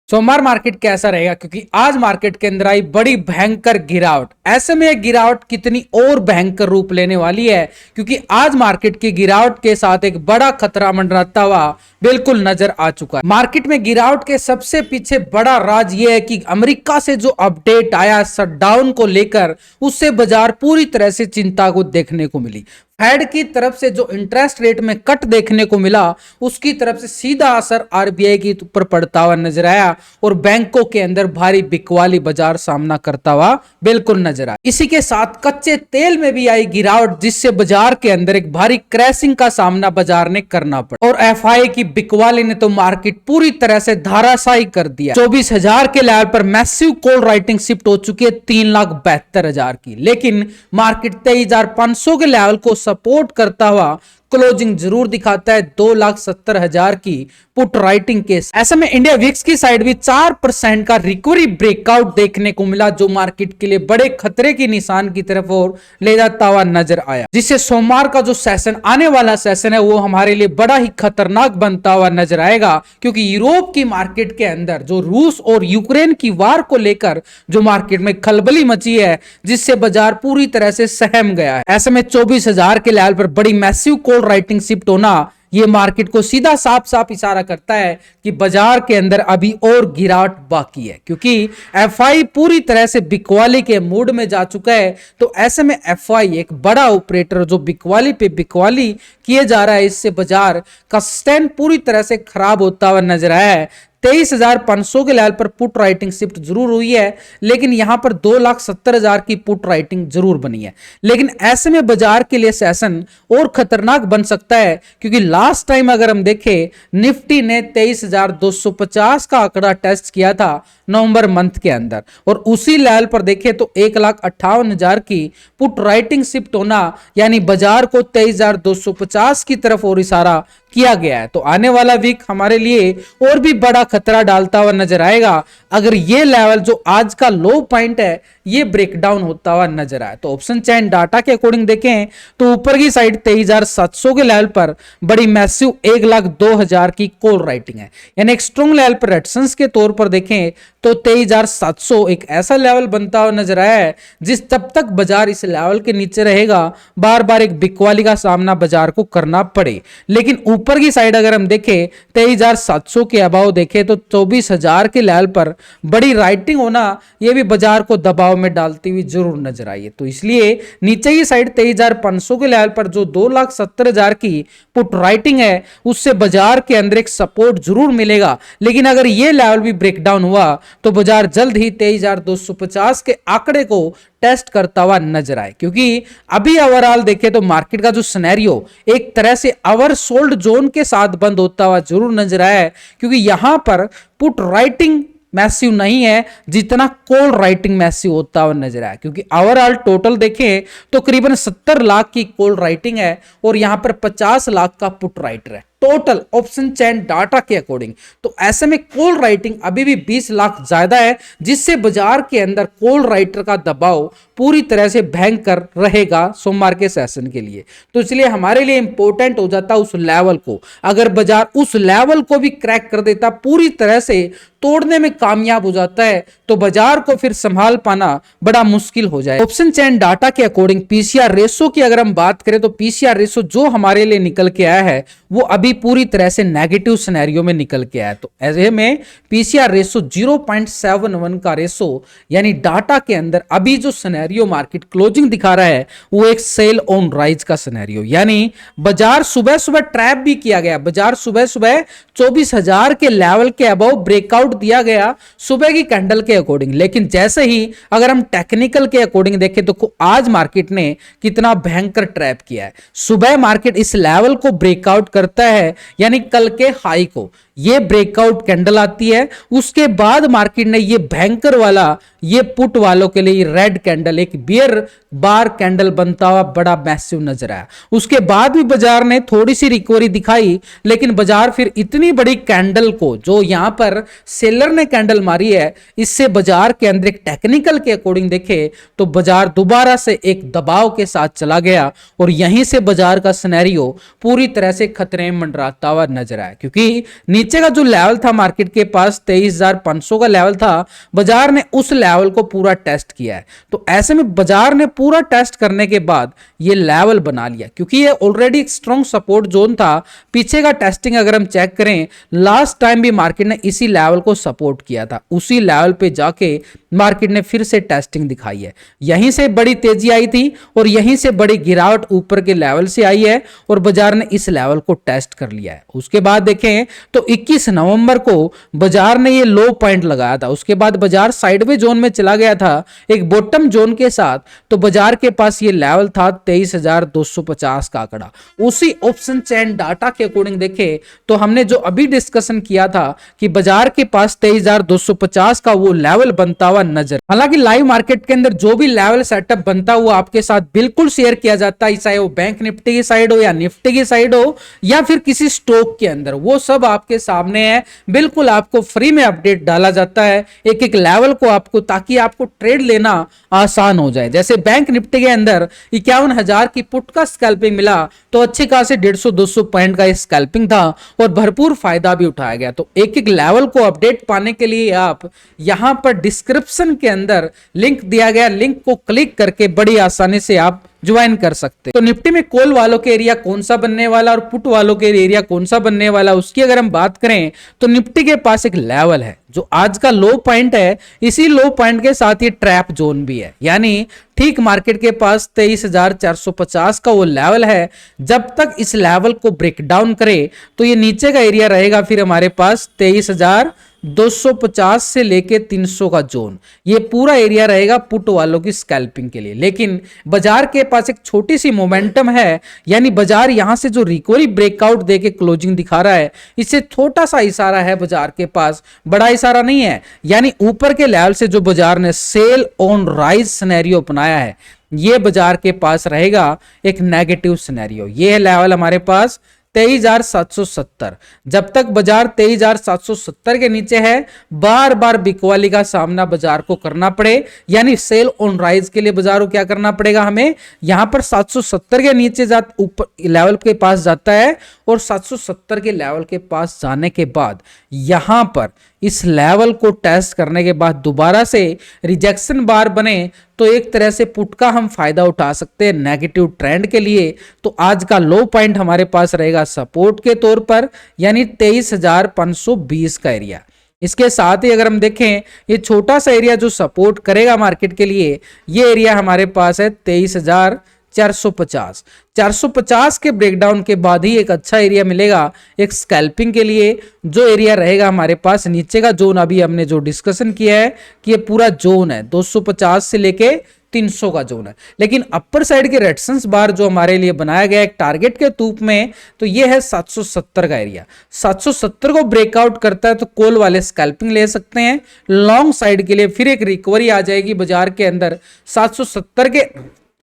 सोमवार मार्केट कैसा रहेगा, क्योंकि आज मार्केट के अंदर आई बड़ी भयंकर गिरावट। ऐसे में यह गिरावट कितनी और भयंकर रूप लेने वाली है, क्योंकि आज मार्केट की गिरावट के साथ एक बड़ा खतरा मंडराता हुआ बिल्कुल नजर आ चुका है। मार्केट में गिरावट के सबसे पीछे बड़ा राज यह है कि अमेरिका से जो अपडेट आया शटडाउन को लेकर, उससे बाजार पूरी तरह से चिंता को देखने को मिली। फेड की तरफ से जो इंटरेस्ट रेट में कट देखने को मिला, उसकी तरफ से सीधा असर आरबीआई के ऊपर पड़ता हुआ नजर आया और बैंकों के अंदर भारी बिकवाली बाजार सामना करता हुआ बिल्कुल नजर आया। इसी के साथ कच्चे तेल में भी आई गिरावट, जिससे बाजार के अंदर एक भारी क्रैशिंग का सामना बाजार ने करना पड़ा और एफआई की बिकवाली ने तो मार्केट पूरी तरह से धाराशायी कर दिया। 24,000 के लेवल पर मैसिव कॉल राइटिंग शिफ्ट हो चुकी है 3,72,000 की, लेकिन मार्केट 23,500 के लेवल को सपोर्ट करता हुआ क्लोजिंग जरूर दिखाता है 2,70,000 की पुट राइटिंग के। ऐसे में इंडिया विक्स की साइड भी 4% का रिकवरी ब्रेकआउट देखने को मिला, जो मार्केट के लिए बड़े खतरे की निशान की तरफ और ले जाता हुआ नजर आया, जिससे सोमवार का जो सेशन आने वाला सेशन है वो हमारे लिए बड़ा ही खतरनाक बनता हुआ नजर आएगा। क्योंकि यूरोप की मार्केट के अंदर जो रूस और यूक्रेन की वार को लेकर जो मार्केट में खलबली मची है, जिससे बाजार पूरी तरह से सहम गया है। ऐसे में 24,000 के लेवल पर बड़ी मैसिव राइटिंग शिफ्ट होना ये मार्केट को सीधा साफ साफ इशारा करता है कि बाजार के अंदर अभी और गिरावट बाकी है, क्योंकि एफआई पूरी तरह से बिकवाली के मूड में जा चुका है। तो ऐसे में एफआई एक बड़ा ऑपरेटर जो बिकवाली पे बिकवाली किए जा रहा है, इससे बाजार का स्टैंड पूरी तरह से खराब होता हुआ नजर आया है। 23,500 के लेवल पर पुट राइटिंग शिफ्ट जरूर हुई है, लेकिन यहां पर 2,70,000 की पुट राइटिंग जरूर बनी है। लेकिन ऐसे में बाजार के लिए सेशन और खतरनाक बन सकता है, क्योंकि लास्ट टाइम अगर हम देखें, निफ्टी ने 23,250 का आंकड़ा टेस्ट किया था नवंबर मंथ के अंदर, और उसी लेवल पर देखें तो 1,58,000 की पुट राइटिंग शिफ्ट होना, यानी बाजार को 23,250 की तरफ और इशारा किया गया है। तो आने वाला वीक हमारे लिए और भी बड़ा खतरा डालता हुआ नजर आएगा, अगर ये लेवल जो आज का लो पॉइंट है ये ब्रेकडाउन होता हुआ नजर आए। तो ऑप्शन चैन डाटा के अकॉर्डिंग देखें तो ऊपर की साइड 23,700 के लेवल पर बड़ी मैसिव 1,02,000 की कॉल राइटिंग है, यानी एक स्ट्रॉन्ग लेवल पर रेजिस्टेंस के तौर पर देखें तो 23,700 एक ऐसा लेवल बनता हुआ नजर आया है, जिस तब तक बाजार इस लेवल के नीचे रहेगा बार बार एक बिकवाली का सामना बाजार को करना पड़े। लेकिन ऊपर की साइड अगर हम देखें 23,700 के अभाव देखें तो 24,000 के लेवल पर बड़ी राइटिंग होना यह भी बाजार को दबाव में डालती हुई जरूर नजर आई है। तो इसलिए नीचे की साइड 23,500 के लेवल पर जो 2,70,000 की पुट राइटिंग है, उससे बाजार के अंदर एक सपोर्ट जरूर मिलेगा। लेकिन अगर यह लेवल भी ब्रेकडाउन हुआ तो बाजार जल्द ही 23,250 के आंकड़े को टेस्ट करता हुआ नजर आए, क्योंकि अभी ओवरऑल देखें तो मार्केट का जो सिनेरियो एक तरह से ओवर सोल्ड जोन के साथ बंद होता हुआ जरूर नजर आया है, क्योंकि यहां पर पुट राइटिंग मैसिव नहीं है जितना कॉल राइटिंग मैसिव होता हुआ नजर आया। क्योंकि ओवरऑल टोटल देखें तो करीबन 70 लाख की कॉल राइटिंग है और यहां पर 50 लाख का पुट राइटर है टोटल ऑप्शन चैन डाटा के अकॉर्डिंग। तो ऐसे में कॉल राइटिंग अभी भी 20 लाख ज्यादा है, जिससे बाजार के अंदर कॉल राइटर का दबाव पूरी तरह से भयंकर रहेगा सोमवार के सेशन के लिए। तो इसलिए हमारे लिए इंपॉर्टेंट हो जाता उस लेवल को, अगर बाजार उस लेवल को भी क्रैक कर देता, पूरी तरह से तोड़ने में कामयाब हो जाता है, तो बाजार को फिर संभाल पाना बड़ा मुश्किल हो जाए। ऑप्शन चैन डाटा के अकॉर्डिंग पीसीआर रेशो की अगर हम बात करें तो पीसीआर रेशो जो हमारे लिए निकल के आया है वो अभी पूरी तरह से नेगेटिव सिनेरियो में निकल के आया है। तो ऐसे में पीसीआर रेशो 0.71 का रेशो, यानी डाटा के अंदर अभी जो सिनेरियो मार्केट क्लोजिंग दिखा रहा है वो एक सेल ऑन राइज का सिनेरियो, यानी बाजार सुबह सुबह ट्रैप भी किया गया। बाजार सुबह सुबह 24,000 के लेवल के अबव ब्रेकआउट दिया गया सुबह की कैंडल के अकॉर्डिंग, लेकिन जैसे ही अगर हम टेक्निकल के अकॉर्डिंग देखें तो आज मार्केट ने कितना भयंकर ट्रैप किया है। सुबह मार्केट इस लेवल को ब्रेकआउट करता है, यानी कल के हाई को ये ब्रेकआउट कैंडल आती है, उसके बाद मार्केट ने ये भयंकर वाला ये पुट वालों के लिए रेड कैंडल एक बियर बार कैंडल बनता हुआ बड़ा मैसिव नजर आया। उसके बाद भी बाजार ने थोड़ी सी रिकवरी दिखाई, लेकिन बाजार फिर इतनी बड़ी कैंडल को जो यहां पर सेलर ने कैंडल मारी है, इससे बाजार के अंदर एक टेक्निकल के अकॉर्डिंग देखे तो बाजार दोबारा से एक दबाव के साथ चला गया और यहीं से बाजार का सिनेरियो पूरी तरह से खतरे में मंडराता हुआ नजर आया, क्योंकि नीचे का जो लेवल था मार्केट के पास 23,500 का लेवल था, बाजार ने उस लेवल को पूरा टेस्ट किया है। तो ऐसे में बाजार ने पूरा टेस्ट करने के बाद ये लेवल बना लिया, क्योंकि ये ऑलरेडी एक स्ट्रॉन्ग सपोर्ट जोन था। पीछे का टेस्टिंग अगर हम चेक करें, लास्ट टाइम भी मार्केट ने इसी लेवल को सपोर्ट किया था, उसी लेवल पे जाके मार्केट ने फिर से टेस्टिंग दिखाई है। यहीं से बड़ी तेजी आई थी और यहीं से बड़ी गिरावट ऊपर के लेवल से आई है और बाजार ने इस लेवल को टेस्ट कर लिया है। उसके बाद देखें तो 21 नवंबर को बाजार ने ये लो पॉइंट लगाया था, उसके बाद बाजार साइडवे जोन में चला गया था एक बॉटम जोन के साथ। तो बाजार के पास ये लेवल था 23,250 का आंकड़ा। उसी ऑप्शन चेन डाटा के अकॉर्डिंग देखे तो हमने जो अभी डिस्कशन किया था कि बाजार के पास 23,250 का वो लेवल बनता हुआ नजर। हालांकि लाइव मार्केट के अंदर जो भी लेवल सेटअप बनता हुआ आपके साथ बिल्कुल शेयर किया जाता है, चाहे वो बैंक निफ्टी की साइड हो या निफ्टी की साइड हो या फिर किसी स्टॉक के अंदर, वो सब आपके सामने है। बिल्कुल आपको फ्री में अपडेट डाला जाता है एक एक लेवल को आपको, ताकि आपको ट्रेड लेना आसान हो जाए। जैसे बैंक निफ्टी के अंदर 51,000 की पुट का स्कैल्पिंग मिला तो अच्छे खासे 150-200 पॉइंट का स्कैल्पिंग था और भरपूर फायदा भी उठाया गया। तो एक एक लेवल को अपडेट पाने के लिए आप यहां पर डिस्क्रिप्शन के अंदर लिंक दिया गया, लिंक को क्लिक करके बड़ी आसानी से आप ज्वाइन कर सकते। तो निफ्टी में कॉल वालों के एरिया कौन सा बनने वाला और पुट वालों के एरिया कौन सा बनने वाला, उसकी अगर हम बात करें तो निफ्टी के पास एक लेवल है जो आज का लो पॉइंट है। इसी लो पॉइंट के साथ ये ट्रैप जोन भी है, यानी ठीक मार्केट के पास 23,450 का वो लेवल है। जब तक इस लेवल को ब्रेक डाउन करे तो ये नीचे का एरिया रहेगा फिर हमारे पास 23,250 से लेके 300 का जोन, ये पूरा एरिया रहेगा पुट वालों की स्कैल्पिंग के लिए। लेकिन बाजार के पास एक छोटी सी मोमेंटम है, यानी बाजार यहां से जो रिकवरी ब्रेकआउट देके क्लोजिंग दिखा रहा है, इससे छोटा सा इशारा है बाजार के पास, बड़ा इशारा नहीं है। यानी ऊपर के लेवल से जो बाजार ने सेल ऑन राइज सिनेरियो अपनाया है, ये बाजार के पास रहेगा एक नेगेटिव सिनेरियो। ये है लेवल हमारे पास 23,770। जब तक बाजार 23,770 के नीचे है, बार बार बिकवाली का सामना बाजार को करना पड़े, यानी सेल ऑन राइज के लिए बाजार को क्या करना पड़ेगा, हमें यहां पर 770 के नीचे ऊपर लेवल के पास जाता है और 770 के लेवल के पास जाने के बाद यहां पर इस लेवल को टेस्ट करने के बाद दोबारा से रिजेक्शन बार बने तो एक तरह से पुट का हम फायदा उठा सकते हैं नेगेटिव ट्रेंड के लिए। तो आज का लो पॉइंट हमारे पास रहेगा सपोर्ट के तौर पर, यानी 23,520 का एरिया। इसके साथ ही अगर हम देखें ये छोटा सा एरिया जो सपोर्ट करेगा मार्केट के लिए, ये एरिया हमारे पास है 23,450। 450 के ब्रेकडाउन के बाद ही एक अच्छा एरिया मिलेगा एक स्कैल्पिंग के लिए। जो एरिया रहेगा हमारे पास नीचे का जोन, अभी हमने जो डिस्कशन किया है कि ये पूरा जोन है 250 से लेके 300 का जोन है। लेकिन अपर साइड के रेजिस्टेंस बार जो हमारे लिए बनाया गया एक टारगेट के रूप में, तो ये है 770 का एरिया। 770 को ब्रेकआउट करता है तो कॉल वाले स्कैल्पिंग ले सकते हैं। लॉन्ग साइड के लिए फिर एक रिकवरी आ जाएगी बाजार के अंदर, 770 के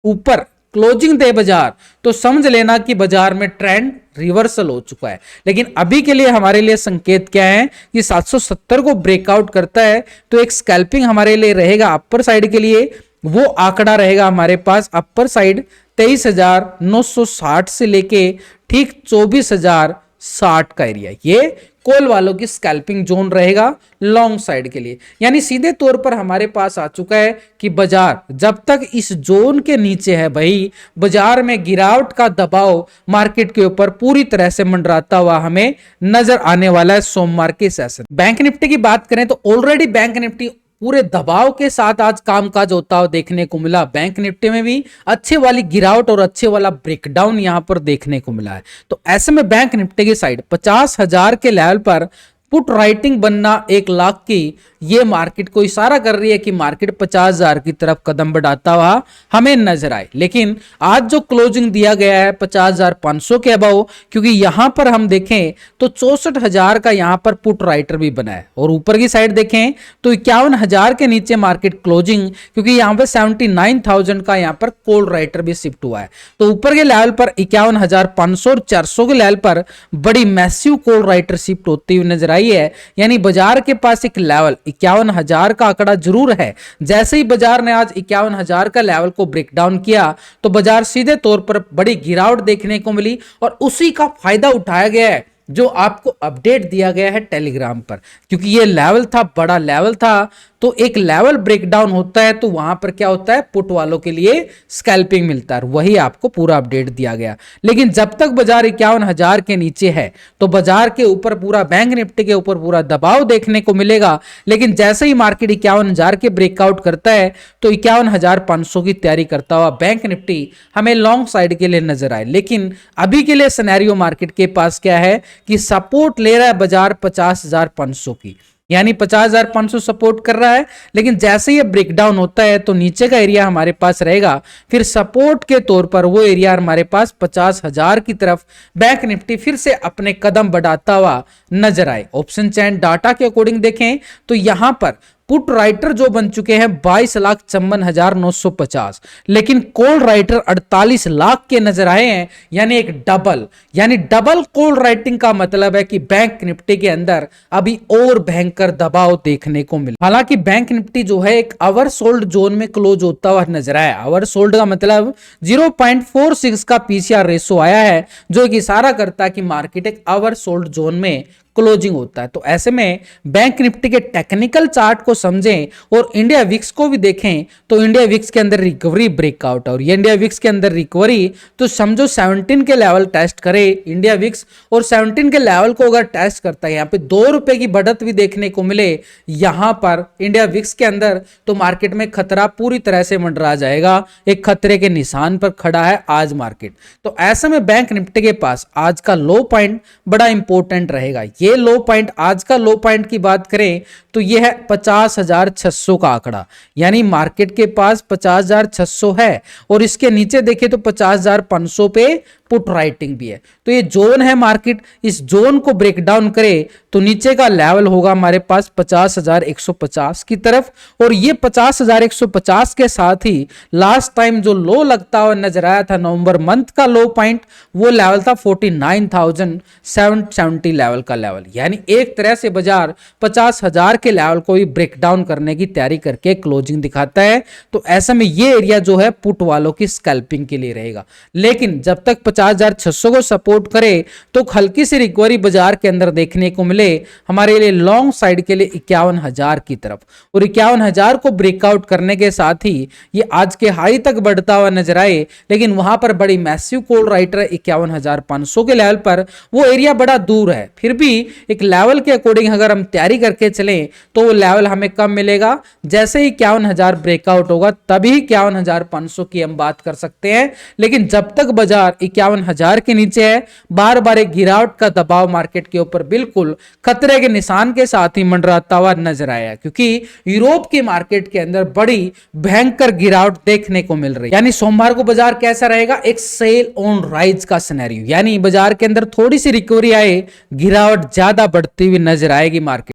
ऊपर क्लोजिंग दे बाजार तो समझ लेना कि बाजार में ट्रेंड रिवर्सल हो चुका है। लेकिन अभी के लिए हमारे लिए संकेत क्या है कि 770 को ब्रेकआउट करता है तो एक स्कैल्पिंग हमारे लिए रहेगा अपर साइड के लिए। वो आंकड़ा रहेगा हमारे पास अपर साइड 23,960 से लेके ठीक 24,060 का एरिया, ये कॉल वालों की स्कैल्पिंग जोन रहेगा लॉन्ग साइड के लिए। यानी सीधे तौर पर हमारे पास आ चुका है कि बाजार जब तक इस जोन के नीचे है भाई, बाजार में गिरावट का दबाव मार्केट के ऊपर पूरी तरह से मंडराता हुआ हमें नजर आने वाला है सोमवार के सेशन। बैंक निफ्टी की बात करें तो ऑलरेडी बैंक निफ्टी पूरे दबाव के साथ आज कामकाज होता हुआ देखने को मिला। बैंक निफ्टी में भी अच्छे वाली गिरावट और अच्छे वाला ब्रेकडाउन यहां पर देखने को मिला है। तो ऐसे में बैंक निफ्टी की साइड 50,000 के लेवल पर पुट राइटिंग बनना 1 लाख की, ये मार्केट को इशारा कर रही है कि मार्केट 50,000 की तरफ कदम बढ़ाता हुआ हमें नजर आए। लेकिन आज जो क्लोजिंग दिया गया है 50,500 के अबव, क्योंकि यहां पर हम देखें तो 64,000 का यहां पर पुट राइटर भी बना है और ऊपर की साइड देखें तो 51,000 के नीचे मार्केट क्लोजिंग, क्योंकि यहां पर 79,000 का यहां पर कॉल राइटर भी शिफ्ट हुआ है। तो ऊपर के लेवल पर 51,500 और 400 के लेवल पर बड़ी मैसिव कॉल राइटर शिफ्ट होती हुई नजर आई है। यानी बाजार के पास एक लेवल 51,000 का आंकड़ा जरूर है। जैसे ही बाजार ने आज 51,000 का लेवल को ब्रेक डाउन किया तो बाजार सीधे तौर पर बड़ी गिरावट देखने को मिली और उसी का फायदा उठाया गया है जो आपको अपडेट दिया गया है टेलीग्राम पर, क्योंकि ये लेवल था, बड़ा लेवल था, तो एक लेवल ब्रेकडाउन होता है तो वहां पर क्या होता है, पुट वालों के लिए स्कैल्पिंग मिलता है, वही आपको पूरा अपडेट दिया गया। लेकिन जब तक बाजार 51,000 के नीचे है तो बाजार के ऊपर पूरा, बैंक निफ्टी के ऊपर पूरा दबाव देखने को मिलेगा। लेकिन जैसे ही मार्केट 51,000 के ब्रेकआउट करता है तो 51,500 की तैयारी करता हुआ बैंक निफ्टी हमें लॉन्ग साइड के लिए नजर आए। लेकिन अभी के लिए सिनेरियो मार्केट के पास क्या है कि सपोर्ट ले रहा है बाजार 50,500 की, यानी 50,500 सपोर्ट कर रहा है। लेकिन जैसे ही ब्रेकडाउन होता है तो नीचे का एरिया हमारे पास रहेगा, फिर सपोर्ट के तौर पर वो एरिया हमारे पास 50,000 की तरफ बैंक निफ्टी फिर से अपने कदम बढ़ाता हुआ नजर आए। ऑप्शन चैन डाटा के अकॉर्डिंग देखें तो यहां पर पुट राइटर जो बन चुके हैं 22,54,950, लेकिन कॉल राइटर 48 लाख के नजर आए हैं, यानी एक डबल, यानी डबल कॉल राइटिंग का मतलब है कि बैंक निफ्टी के अंदर अभी और भयंकर दबाव देखने को मिला। हालांकि बैंक निफ्टी जो है एक आवर सोल्ड जोन में क्लोज होता हुआ नजर आया। आवर सोल्ड का मतलब 0.46 का पीसीआर रेशो आया है, जो एक इशारा करता है कि मार्केट एक आवर सोल्ड जोन में क्लोजिंग होता है। तो ऐसे में बैंक निफ्टी के टेक्निकल चार्ट को समझें और इंडिया विक्स को भी देखें तो इंडिया विक्स के अंदर रिकवरी ब्रेकआउट, और ये इंडिया विक्स के अंदर रिकवरी तो समझो 17 के लेवल टेस्ट करे इंडिया विक्स, और 17 के लेवल को अगर टेस्ट करता है, यहाँ पे 2 रुपए की बढ़त भी देखने को मिले यहां पर इंडिया विक्स के अंदर, तो मार्केट में खतरा पूरी तरह से मंडरा जाएगा। एक खतरे के निशान पर खड़ा है आज मार्केट। तो ऐसे में बैंक निफ्टी के पास आज का लो पॉइंट बड़ा इंपॉर्टेंट रहेगा। ये लो पॉइंट, आज का लो पॉइंट की बात करें तो ये है 50,600 का आंकड़ा, यानी मार्केट के पास 50,600 है, और इसके नीचे देखें तो 50,500 पे पुट राइटिंग भी है। तो ये जोन है मार्केट, इस जोन को ब्रेक डाउन करे तो नीचे का लेवल होगा हमारे पास 50,150 की तरफ, और ये 50,150 के साथ ही लास्ट टाइम जो लो लगता हुआ नजर आया था नवंबर मंथ का लो पॉइंट, वो लेवल था 49,770 लेवल का लेवल, यानी एक तरह से बाजार 50,000 के लेवल को भी ब्रेक डाउन करने की तैयारी करके क्लोजिंग दिखाता है। तो ऐसे में ये एरिया जो है पुट वालों की स्कैल्पिंग के लिए रहेगा। लेकिन जब तक 50,600 को सपोर्ट करे तो हल्की सी रिकवरी बाजार के अंदर देखने को मिले हमारे लिए लॉन्ग साइड के लिए 51,000 की तरफ, और 51,000 को ब्रेकआउट करने के साथ ही ये आज के हाई तक बढ़ता हुआ नजर आए। लेकिन वहां पर बड़ी मैसिव कॉल राइटर 51,500 के लेवल पर, वो एरिया बड़ा दूर है, फिर भी एक लेवल के अकॉर्डिंग अगर हम तैयारी करके चलें तो वो लेवल हमें कब मिलेगा, जैसे ही 51,000 ब्रेकआउट होगा तभी 51,500 की हम बात कर सकते हैं। लेकिन जब तक बाजार 51,000 के नीचे है, बार बार एक गिरावट का दबाव मार्केट के ऊपर बिल्कुल खतरे के निशान के साथ ही मंडराता हुआ नजर आया, क्योंकि यूरोप के मार्केट के अंदर बड़ी भयंकर गिरावट देखने को मिल रही है। यानी सोमवार को बाजार कैसा रहेगा, एक सेल ऑन राइज का सिनेरियो, यानी बाजार के अंदर थोड़ी सी रिकवरी आए, गिरावट ज्यादा बढ़ती हुई नजर आएगी मार्केट।